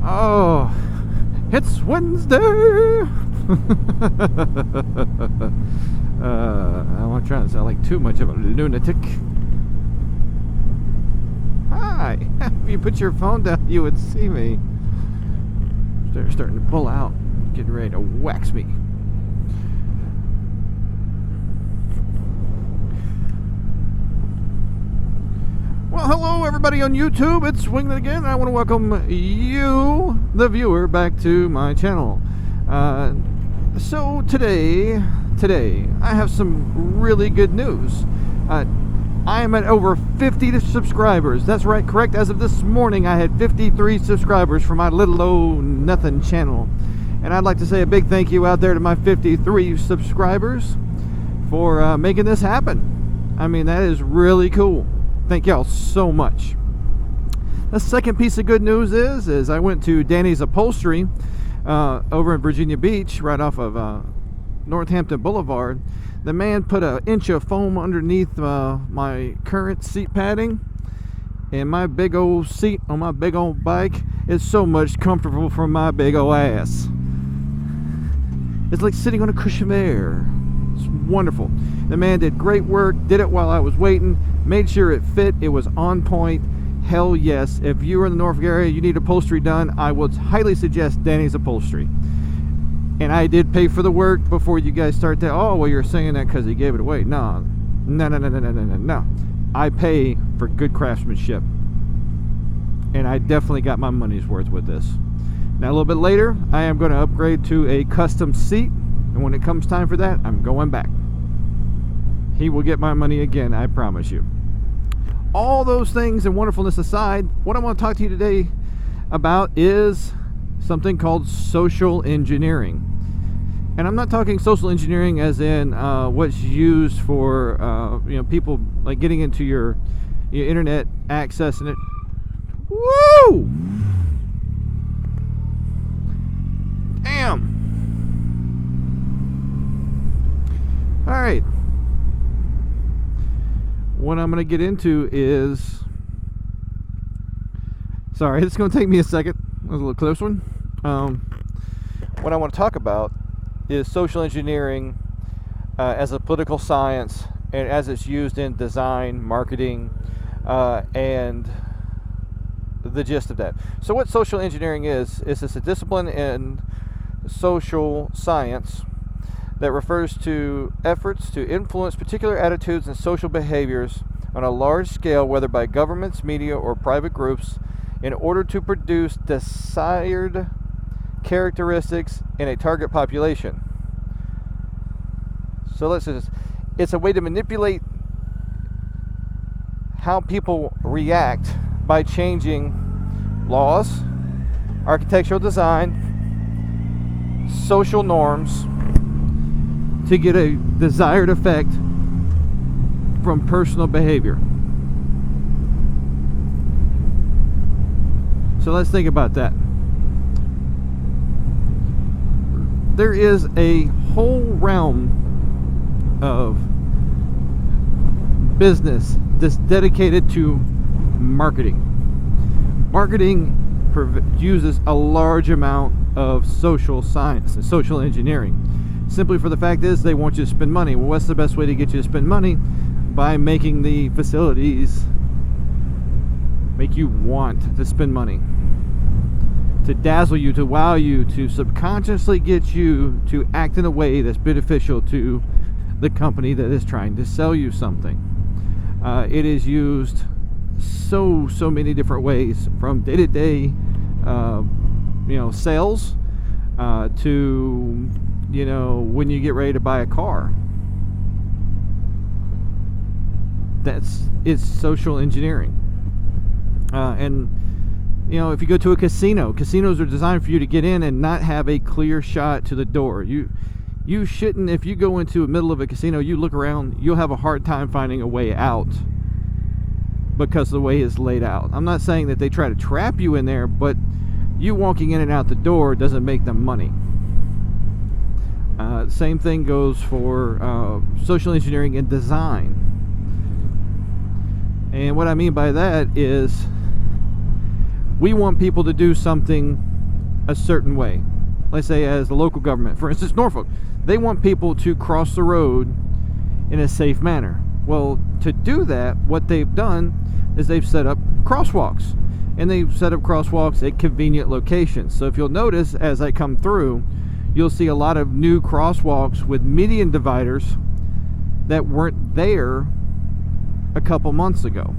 Oh, it's Wednesday. I'm not trying to sound like too much of a lunatic. Hi. If you put your phone down, you would see me. They're starting to pull out, getting ready to wax me. Well, hello everybody on YouTube. It's Wingnut again. I want to welcome you, the viewer, back to my channel. So today I have some really good news. I am at over 50 subscribers. That's right, correct. As of this morning, I had 53 subscribers for my little old nothing channel. And I'd like to say a big thank you out there to my 53 subscribers for making this happen. I mean, that is really cool. Thank y'all so much. The second piece of good news is I went to Danny's Upholstery over in Virginia Beach, right off of Northampton Boulevard. The man put an inch of foam underneath my current seat padding, and my big old seat on my big old bike is so much comfortable for my big old ass. It's like sitting on a cushion of air. It's wonderful. The man did great work, did it while I was waiting, made sure it fit, it was on point. Hell yes. If you're in the Norfolk area, you need upholstery done, I would highly suggest Danny's Upholstery. And I did pay for the work before you guys start that, oh, well, you're saying that because he gave it away. No. I pay for good craftsmanship. And I definitely got my money's worth with this. Now, a little bit later, I am going to upgrade to a custom seat. And when it comes time for that, I'm going back. He will get my money again, I promise you. All those things and wonderfulness aside, what I want to talk to you today about is something called social engineering. And I'm not talking social engineering as in what's used for people like getting into your internet access and it. Woo! Damn. All right. What I'm going to get into is, sorry, it's going to take me a second. That was a little close one. What I want to talk about is social engineering as a political science and as it's used in design, marketing, and the gist of that. So what social engineering is it's a discipline in social science that refers to efforts to influence particular attitudes and social behaviors on a large scale, whether by governments, media, or private groups, in order to produce desired characteristics in a target population. So let's just, it's a way to manipulate how people react by changing laws, architectural design, social norms, to get a desired effect from personal behavior. So let's think about that. There is a whole realm of business that's dedicated to marketing. Marketing uses a large amount of social science and social engineering. Simply for the fact is they want you to spend money. Well, what's the best way to get you to spend money? By making the facilities make you want to spend money, to dazzle you, to wow you, to subconsciously get you to act in a way that's beneficial to the company that is trying to sell you something. It is used so many different ways, from day-to-day sales to when you get ready to buy a car. It's social engineering. And if you go to a casino, casinos are designed for you to get in and not have a clear shot to the door. You shouldn't, if you go into the middle of a casino, you look around, you'll have a hard time finding a way out because the way it's laid out. I'm not saying that they try to trap you in there, but you walking in and out the door doesn't make them money. Same thing goes for social engineering and design. And what I mean by that is we want people to do something a certain way. Let's say as the local government, for instance, Norfolk, they want people to cross the road in a safe manner. Well, to do that, what they've done is they've set up crosswalks, and they've set up crosswalks at convenient locations. So if you'll notice, as I come through, you'll see a lot of new crosswalks with median dividers that weren't there a couple months ago.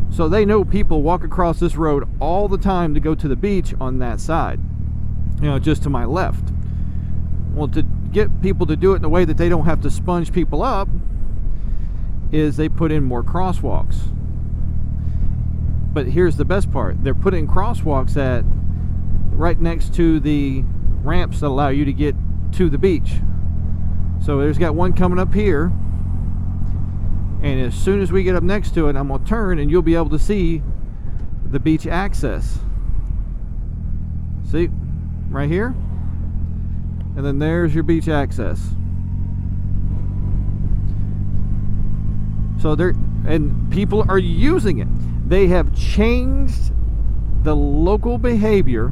So they know people walk across this road all the time to go to the beach on that side, just to my left. Well, to get people to do it in a way that they don't have to sponge people up is they put in more crosswalks. But here's the best part. They're putting crosswalks at right next to the ramps that allow you to get to the beach. So there's got one coming up here, and as soon as we get up next to it, I'm going to turn and you'll be able to see the beach access. See? Right here. And then there's your beach access. So and people are using it. They have changed the local behavior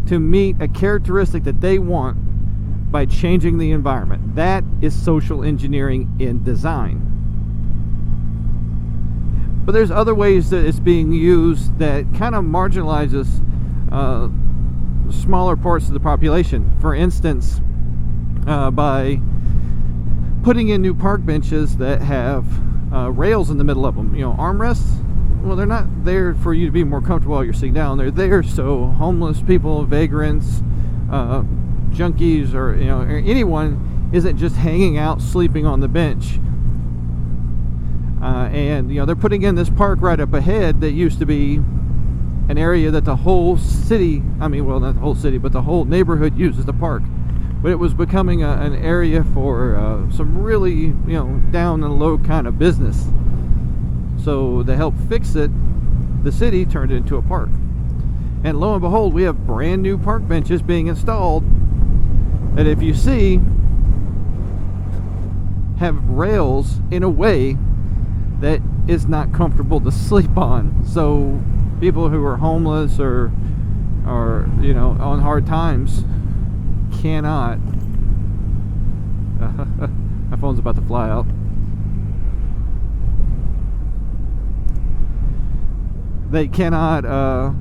to meet a characteristic that they want by changing the environment. That is social engineering in design. But there's other ways that it's being used that kind of marginalizes smaller parts of the population. For instance, by putting in new park benches that have rails in the middle of them, armrests. Well, they're not there for you to be more comfortable while you're sitting down. They're there so homeless people, vagrants, junkies, or anyone isn't just hanging out sleeping on the bench. And they're putting in this park right up ahead that used to be an area that the whole city, not the whole city, but the whole neighborhood uses the park. But it was becoming an area for some really down and low kind of business. So to help fix it, the city turned it into a park. And lo and behold, we have brand new park benches being installed that, if you see, have rails in a way that is not comfortable to sleep on. So people who are homeless or on hard times cannot. My phone's about to fly out. They cannot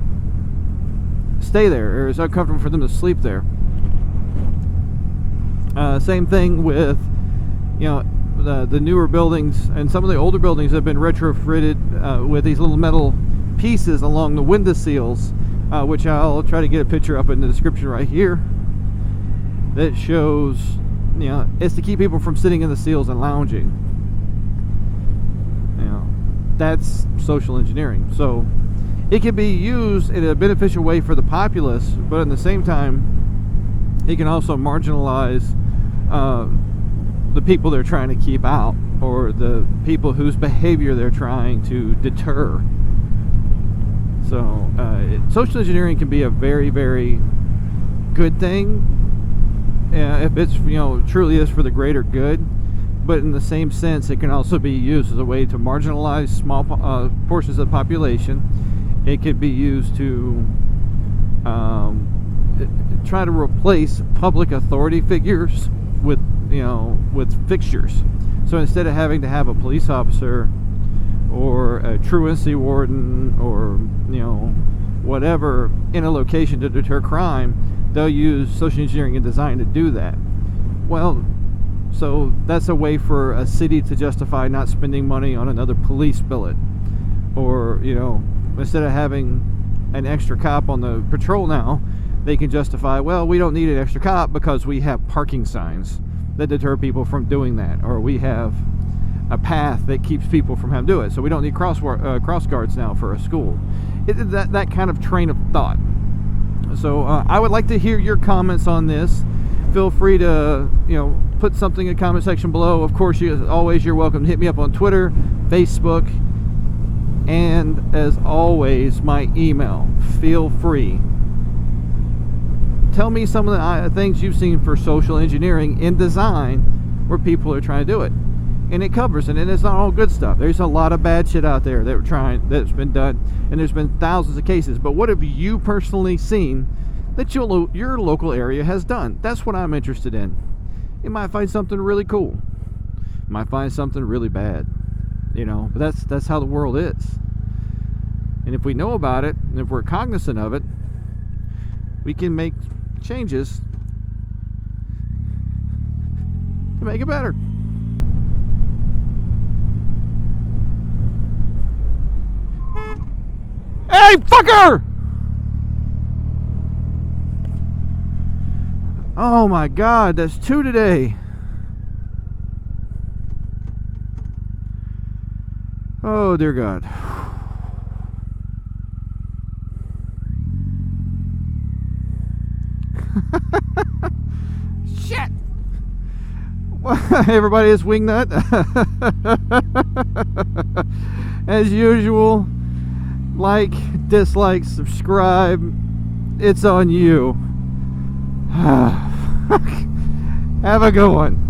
stay there, or it's uncomfortable for them to sleep there. Same thing with the newer buildings, and some of the older buildings have been retrofitted with these little metal pieces along the window sills, which I'll try to get a picture up in the description right here, that shows it's to keep people from sitting in the sills and lounging. That's social engineering. So it can be used in a beneficial way for the populace, but at the same time it can also marginalize the people they're trying to keep out, or the people whose behavior they're trying to deter. So social engineering can be a very, very good thing if it's truly is for the greater good. But in the same sense, it can also be used as a way to marginalize small portions of the population. It could be used to try to replace public authority figures with fixtures. So instead of having to have a police officer or a truancy warden or whatever in a location to deter crime, they'll use social engineering and design to do that. Well, so that's a way for a city to justify not spending money on another police billet, or instead of having an extra cop on the patrol now, they can justify, well, we don't need an extra cop because we have parking signs that deter people from doing that, or we have a path that keeps people from having to do it, so we don't need cross guards now for a school. That kind of train of thought. So I would like to hear your comments on this. Feel free to put something in the comment section below. Of course, as always, you're welcome to hit me up on Twitter, Facebook, and as always, my email. Feel free. Tell me some of the things you've seen for social engineering in design where people are trying to do it. And it covers it, and it's not all good stuff. There's a lot of bad shit out there that's been done, and there's been thousands of cases. But what have you personally seen that your local area has done. That's what I'm interested in. You might find something really cool. You might find something really bad. You know, but that's how the world is. And if we know about it, and if we're cognizant of it, we can make changes to make it better. Hey, fucker! Oh my God, that's 2 today. Oh dear God. Shit! Hey everybody, it's Wingnut. As usual, like, dislike, subscribe. It's on you. Have a good one.